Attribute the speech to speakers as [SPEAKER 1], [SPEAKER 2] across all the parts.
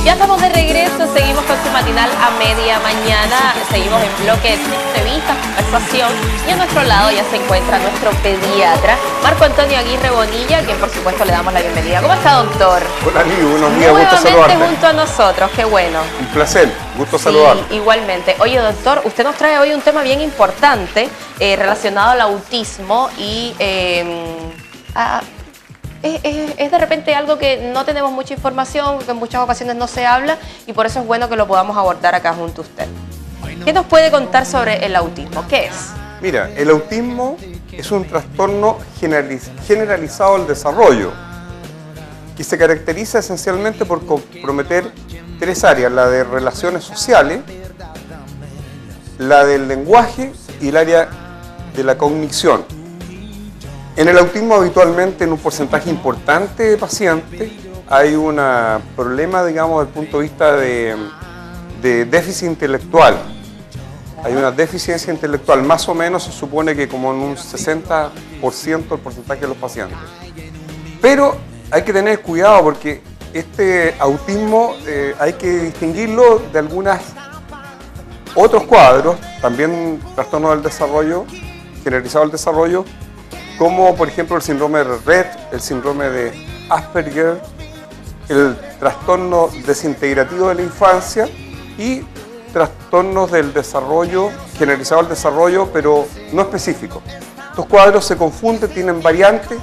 [SPEAKER 1] Ya estamos de regreso, seguimos con su matinal a media mañana, seguimos en bloque de entrevistas, conversación, y a nuestro lado ya se encuentra nuestro pediatra, Marco Antonio Aguirre Bonilla, a quien por supuesto le damos la bienvenida. ¿Cómo está, doctor?
[SPEAKER 2] Hola, Liu, buenos días, gusto saludarte.
[SPEAKER 1] Nuevamente junto a nosotros, qué bueno.
[SPEAKER 2] Un placer, gusto saludarte.
[SPEAKER 1] Igualmente. Oye, doctor, usted nos trae hoy un tema bien importante relacionado al autismo y es de repente algo que no tenemos mucha información, que en muchas ocasiones no se habla, y por eso es bueno que lo podamos abordar acá junto a usted. ¿Qué nos puede contar sobre el autismo? ¿Qué es?
[SPEAKER 2] Mira, el autismo es un trastorno generalizado del desarrollo que se caracteriza esencialmente por comprometer tres áreas: la de relaciones sociales, la del lenguaje y el área de la cognición. En el autismo habitualmente, en un porcentaje importante de pacientes, hay un problema, digamos, desde el punto de vista de déficit intelectual. Hay una deficiencia intelectual, más o menos se supone que como en un 60% el porcentaje de los pacientes. Pero hay que tener cuidado porque este autismo hay que distinguirlo de algunos otros cuadros, también trastorno del desarrollo, generalizado del desarrollo, como por ejemplo el síndrome de Rett, el síndrome de Asperger, el trastorno desintegrativo de la infancia y trastornos del desarrollo, generalizado del desarrollo, pero no específico. Estos cuadros se confunden, tienen variantes,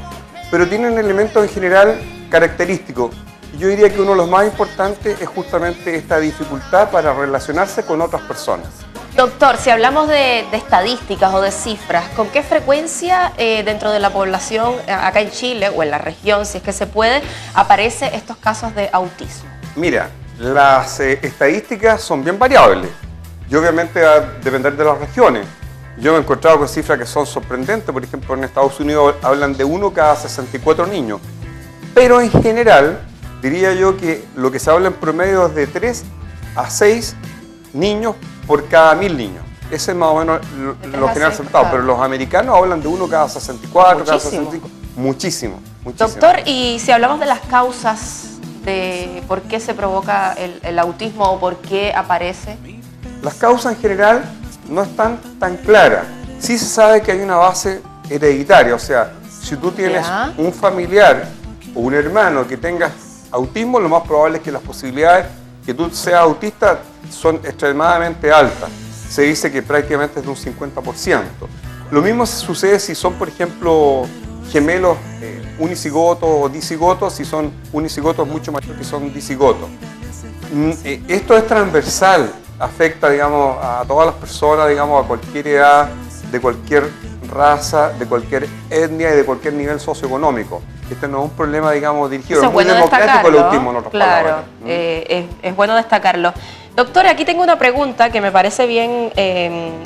[SPEAKER 2] pero tienen elementos en general característicos. Yo diría que uno de los más importantes es justamente esta dificultad para relacionarse con otras personas.
[SPEAKER 1] Doctor, si hablamos de estadísticas o de cifras, ¿con qué frecuencia dentro de la población acá en Chile o en la región, si es que se puede, aparecen estos casos de autismo?
[SPEAKER 2] Mira, las estadísticas son bien variables y obviamente va a depender de las regiones. Yo me he encontrado con cifras que son sorprendentes. Por ejemplo, en Estados Unidos hablan de 1 cada 64 niños. Pero en general, diría yo que lo que se habla en promedio es de 3 a 6 niños por cada 1000 niños. Ese es más o menos lo general aceptado. Pero los americanos hablan de 1 cada 64, cada 65. Muchísimo, muchísimo.
[SPEAKER 1] Doctor, y si hablamos de las causas de por qué se provoca el autismo o por qué aparece.
[SPEAKER 2] Las causas en general no están tan claras. Sí se sabe que hay una base hereditaria, o sea, si tú tienes un familiar o un hermano que tengas autismo, lo más probable es que las posibilidades que tú seas autista son extremadamente altas. Se dice que prácticamente es de un 50%. Lo mismo sucede si son, por ejemplo, gemelos unicigotos o dicigotos. Si son unicigotos, mucho mayor que son dicigotos. Esto es transversal, afecta, digamos, a todas las personas, digamos, a cualquier edad, de cualquier raza, de cualquier etnia y de cualquier nivel socioeconómico. Este no es un problema, digamos, dirigido. Es muy democrático el autismo, en otras palabras.
[SPEAKER 1] Es bueno destacarlo. Doctor, aquí tengo una pregunta que me parece bien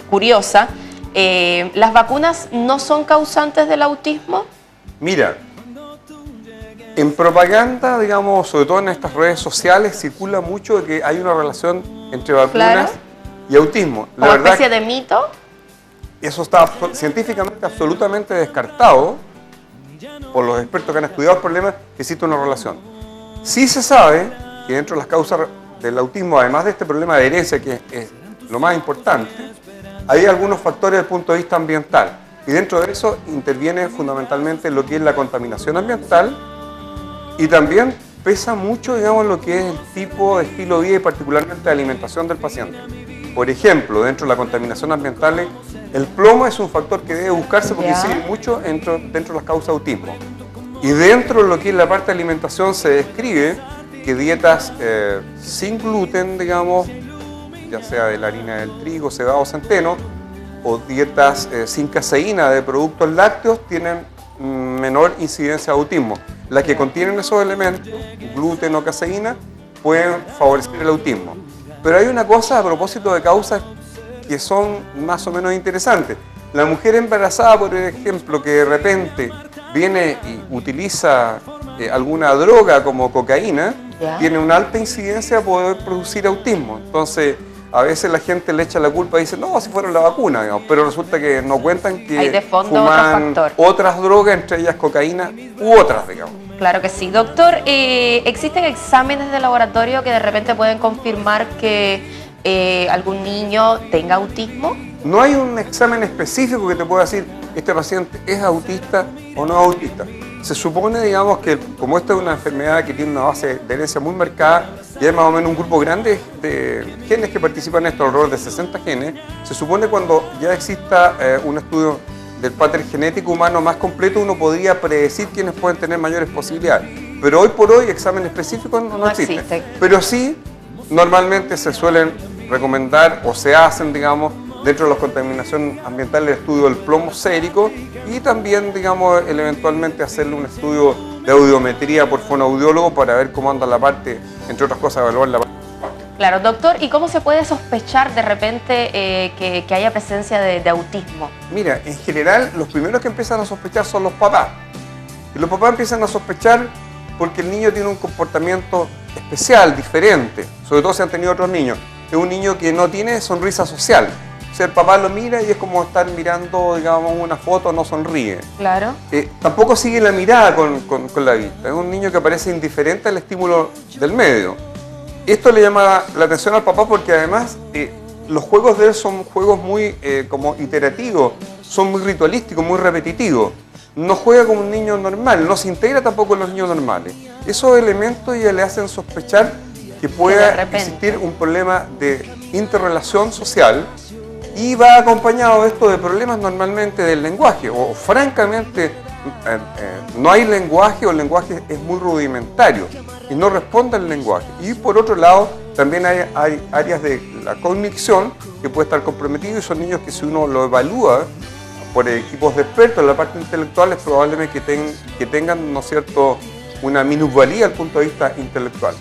[SPEAKER 1] curiosa. ¿Las vacunas no son causantes del autismo?
[SPEAKER 2] Mira, en propaganda, digamos, sobre todo en estas redes sociales, circula mucho de que hay una relación entre vacunas y autismo.
[SPEAKER 1] ¿Como una especie de mito?
[SPEAKER 2] Eso está científicamente absolutamente descartado por los expertos que han estudiado el problema, que existe una relación. Sí se sabe que dentro de las causas del autismo, además de este problema de herencia, que es lo más importante, hay algunos factores desde el punto de vista ambiental. Y dentro de eso interviene fundamentalmente lo que es la contaminación ambiental y también pesa mucho, digamos, lo que es el tipo de estilo de vida y particularmente de alimentación del paciente. Por ejemplo, dentro de la contaminación ambiental, el plomo es un factor que debe buscarse porque incide mucho dentro de las causas de autismo. Y dentro de lo que es la parte de alimentación se describe que dietas sin gluten, digamos, ya sea de la harina del trigo, cebada o centeno, o dietas sin caseína de productos lácteos tienen menor incidencia de autismo. Las que contienen esos elementos, gluten o caseína, pueden favorecer el autismo. Pero hay una cosa a propósito de causas que son más o menos interesantes. La mujer embarazada, por ejemplo, que de repente viene y utiliza alguna droga como cocaína, tiene una alta incidencia de poder producir autismo. Entonces, a veces la gente le echa la culpa y dice, no, si fueron la vacuna, digamos, pero resulta que no cuentan que
[SPEAKER 1] hay de fondo
[SPEAKER 2] fuman
[SPEAKER 1] otro factor.
[SPEAKER 2] otras drogas, entre ellas cocaína u otras, digamos.
[SPEAKER 1] Claro que sí. Doctor, ¿existen exámenes de laboratorio que de repente pueden confirmar que algún niño tenga autismo?
[SPEAKER 2] No hay un examen específico que te pueda decir, este paciente es autista o no es autista. Se supone, digamos, que como esta es una enfermedad que tiene una base de herencia muy marcada y hay más o menos un grupo grande de genes que participan en esto, alrededor de 60 genes, se supone cuando ya exista un estudio del patrón genético humano más completo, uno podría predecir quiénes pueden tener mayores posibilidades. Pero hoy por hoy exámenes específicos no existen. Pero sí, normalmente se suelen recomendar o se hacen, digamos, dentro de la contaminación ambiental, el estudio del plomo sérico y también, digamos, eventualmente hacerle un estudio de audiometría por fonoaudiólogo para ver cómo anda la parte, entre otras cosas, evaluar la parte.
[SPEAKER 1] Claro, doctor, ¿y cómo se puede sospechar de repente que haya presencia de autismo?
[SPEAKER 2] Mira, en general, los primeros que empiezan a sospechar son los papás. Y los papás empiezan a sospechar porque el niño tiene un comportamiento especial, diferente, sobre todo si han tenido otros niños. Es un niño que no tiene sonrisa social. O sea, el papá lo mira y es como estar mirando, digamos, una foto, no sonríe.
[SPEAKER 1] Claro.
[SPEAKER 2] Tampoco sigue la mirada con la vista. Es un niño que parece indiferente al estímulo del medio. Esto le llama la atención al papá porque además los juegos de él son juegos muy como iterativos, son muy ritualísticos, muy repetitivos. No juega como un niño normal, no se integra tampoco en los niños normales. Esos elementos ya le hacen sospechar que pueda existir un problema de interrelación social y va acompañado esto de problemas normalmente del lenguaje o francamente no hay lenguaje o el lenguaje es muy rudimentario y no responde al lenguaje. Y por otro lado también hay áreas de la cognición que puede estar comprometido y son niños que si uno lo evalúa por equipos de expertos en la parte intelectual es probable que tengan, ¿no es cierto?, una minusvalía desde el punto de vista intelectual.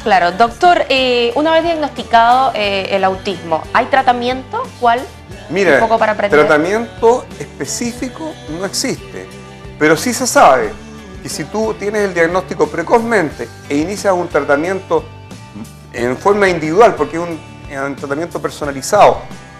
[SPEAKER 1] Claro, doctor, una vez diagnosticado el autismo, ¿hay tratamiento? ¿Cuál?
[SPEAKER 2] Mira,
[SPEAKER 1] un poco para aprender.
[SPEAKER 2] Tratamiento específico no existe, pero sí se sabe que si tú tienes el diagnóstico precozmente e inicias un tratamiento en forma individual, porque es un tratamiento personalizado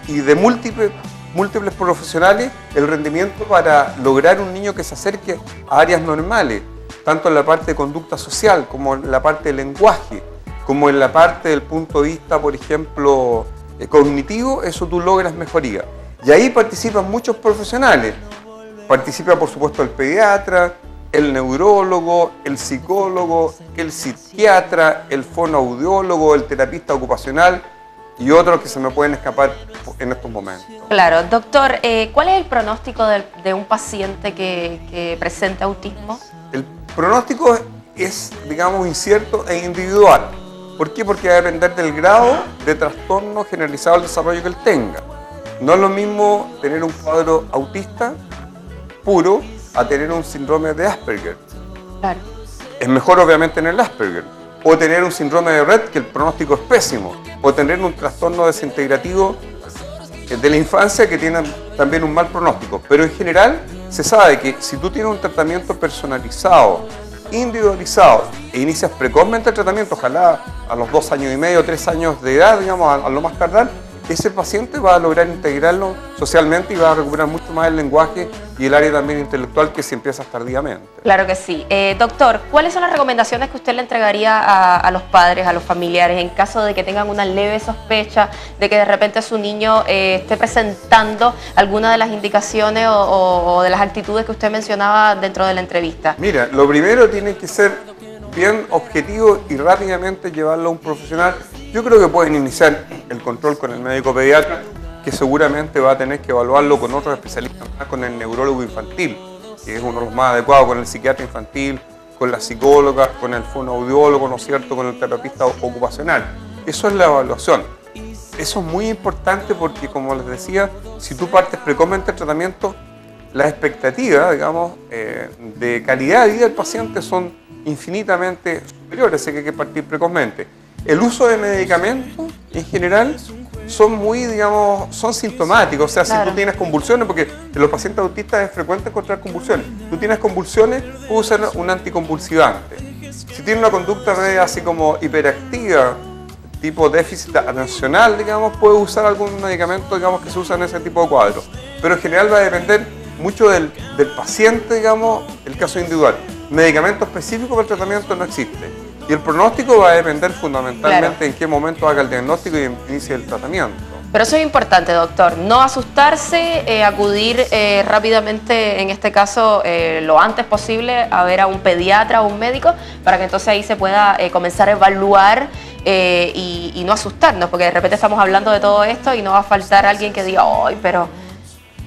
[SPEAKER 2] y de múltiples profesionales, el rendimiento para lograr un niño que se acerque a áreas normales, tanto en la parte de conducta social como en la parte de lenguaje, como en la parte del punto de vista, por ejemplo, cognitivo, eso tú logras mejoría. Y ahí participan muchos profesionales. Participa, por supuesto, el pediatra, el neurólogo, el psicólogo, el psiquiatra, el fonoaudiólogo, el terapista ocupacional y otros que se me pueden escapar en estos momentos.
[SPEAKER 1] Claro. Doctor, ¿cuál es el pronóstico de un paciente que presente autismo?
[SPEAKER 2] El pronóstico es, digamos, incierto e individual. ¿Por qué? Porque va a depender del grado de trastorno generalizado del desarrollo que él tenga. No es lo mismo tener un cuadro autista puro a tener un síndrome de Asperger.
[SPEAKER 1] Claro. Es
[SPEAKER 2] mejor obviamente tener el Asperger. O tener un síndrome de Rett, que el pronóstico es pésimo. O tener un trastorno desintegrativo de la infancia que tiene también un mal pronóstico. Pero en general se sabe que si tú tienes un tratamiento personalizado, individualizado e inicias precozmente el tratamiento, ojalá a los 2 años y medio, 3 años de edad, digamos, a lo más tardar, ese paciente va a lograr integrarlo socialmente y va a recuperar mucho más el lenguaje y el área también intelectual que si empiezas tardíamente.
[SPEAKER 1] Claro que sí. Doctor, ¿cuáles son las recomendaciones que usted le entregaría a los padres, a los familiares, en caso de que tengan una leve sospecha de que de repente su niño esté presentando alguna de las indicaciones o de las actitudes que usted mencionaba dentro de la entrevista?
[SPEAKER 2] Mira, lo primero tiene que ser bien objetivo y rápidamente llevarlo a un profesional. Yo creo que pueden iniciar el control con el médico pediatra, que seguramente va a tener que evaluarlo con otros especialistas, con el neurólogo infantil, que es uno de los más adecuados, con el psiquiatra infantil, con la psicóloga, con el fonoaudiólogo, ¿no es cierto?, con el terapista ocupacional. Eso es la evaluación. Eso es muy importante porque, como les decía, si tú partes precozmente el tratamiento, las expectativas, digamos, de calidad de vida del paciente son infinitamente superiores, así que hay que partir precozmente. El uso de medicamentos, en general, son muy, digamos, son sintomáticos. O sea, claro, si tú tienes convulsiones, porque en los pacientes autistas es frecuente encontrar convulsiones. Tú tienes convulsiones, puedes usar un anticonvulsivante. Si tienes una conducta media así como hiperactiva, tipo déficit atencional, digamos, puede usar algún medicamento, digamos, que se usa en ese tipo de cuadros. Pero en general va a depender mucho del paciente, digamos, el caso individual. Medicamento específico para el tratamiento no existe. Y el pronóstico va a depender fundamentalmente en qué momento haga el diagnóstico y inicie el tratamiento.
[SPEAKER 1] Pero eso es importante, doctor, no asustarse, acudir rápidamente, en este caso, lo antes posible, a ver a un pediatra o un médico, para que entonces ahí se pueda comenzar a evaluar y no asustarnos, porque de repente estamos hablando de todo esto y no va a faltar alguien que diga, ¡ay, pero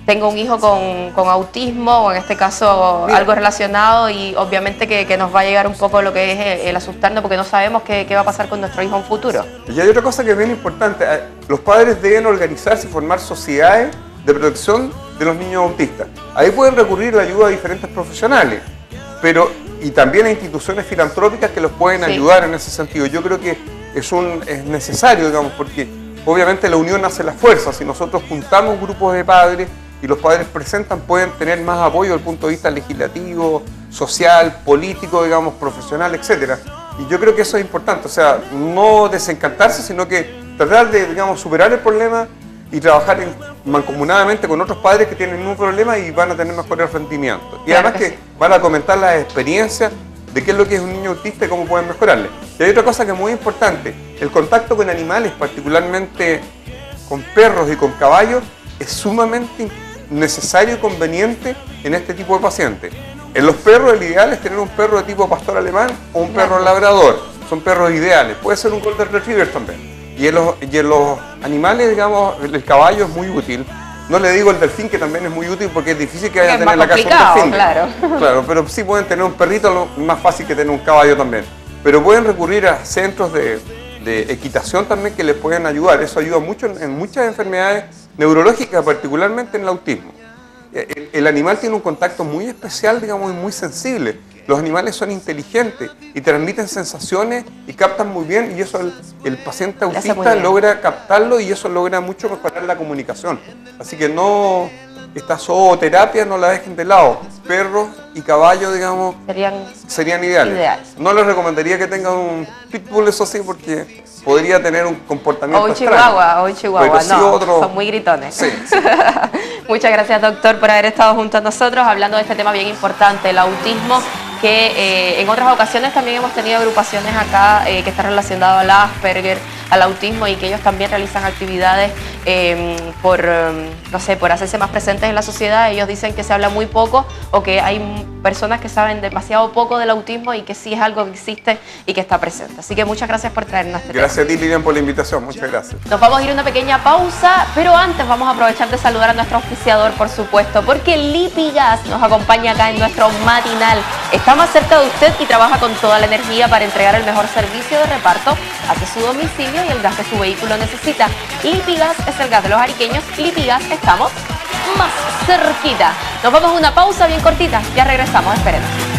[SPEAKER 1] tengo un hijo con autismo, o en este caso algo relacionado, y obviamente que nos va a llegar un poco lo que es el asustarnos, porque no sabemos qué va a pasar con nuestro hijo en futuro.
[SPEAKER 2] Y hay otra cosa que es bien importante, los padres deben organizarse y formar sociedades de protección de los niños autistas. Ahí pueden recurrir a la ayuda de diferentes profesionales, y también a instituciones filantrópicas que los pueden ayudar en ese sentido. Yo creo que es necesario, digamos, porque obviamente la unión hace la fuerza. Si nosotros juntamos grupos de padres y los padres presentan, pueden tener más apoyo desde el punto de vista legislativo, social, político, digamos, profesional, etc. Y yo creo que eso es importante, o sea, no desencantarse, sino que tratar de, digamos, superar el problema y trabajar mancomunadamente con otros padres que tienen un problema y van a tener mejores rendimientos. Y además que van a comentar las experiencias de qué es lo que es un niño autista y cómo pueden mejorarle. Y hay otra cosa que es muy importante, el contacto con animales, particularmente con perros y con caballos, es sumamente necesario y conveniente en este tipo de pacientes. En los perros el ideal es tener un perro de tipo pastor alemán o un perro labrador, son perros ideales, puede ser un golden retriever también. Y en los animales, digamos, el caballo es muy útil. No le digo el delfín, que también es muy útil porque es difícil que vayan a tener en la casa un delfín. Claro, pero sí pueden tener un perrito, más fácil que tener un caballo también. Pero pueden recurrir a centros de equitación también que les pueden ayudar. Eso ayuda mucho en muchas enfermedades neurológicas, particularmente en el autismo. El animal tiene un contacto muy especial, digamos, y muy sensible. Los animales son inteligentes y transmiten sensaciones y captan muy bien, y eso el paciente autista logra captarlo, y eso logra mucho mejorar la comunicación. Así que esta zooterapia no la dejen de lado. Perros y caballos, digamos, serían ideales. No les recomendaría que tengan un pitbull, eso sí, porque podría tener un comportamiento
[SPEAKER 1] extraño. O un chihuahua, son muy gritones.
[SPEAKER 2] Sí.
[SPEAKER 1] Muchas gracias, doctor, por haber estado junto a nosotros hablando de este tema bien importante, el autismo, que en otras ocasiones también hemos tenido agrupaciones acá que están relacionadas al Asperger, al autismo, y que ellos también realizan actividades por hacerse más presentes en la sociedad. Ellos dicen que se habla muy poco, o que hay personas que saben demasiado poco del autismo, y que sí es algo que existe y que está presente. Así que muchas gracias por traernos este tema.
[SPEAKER 2] Gracias a ti, Lilian, por la invitación. Muchas gracias.
[SPEAKER 1] Nos vamos a ir a una pequeña pausa, pero antes vamos a aprovechar de saludar a nuestro auspiciador, por supuesto, porque Lipigas nos acompaña acá en nuestro matinal. Está más cerca de usted y trabaja con toda la energía para entregar el mejor servicio de reparto hacia su domicilio y el gas que su vehículo necesita. Lipigas es el gas de los ariqueños. Lipigas, estamos más cerquita. Nos vamos a una pausa bien cortita. Ya regresamos, espérenos.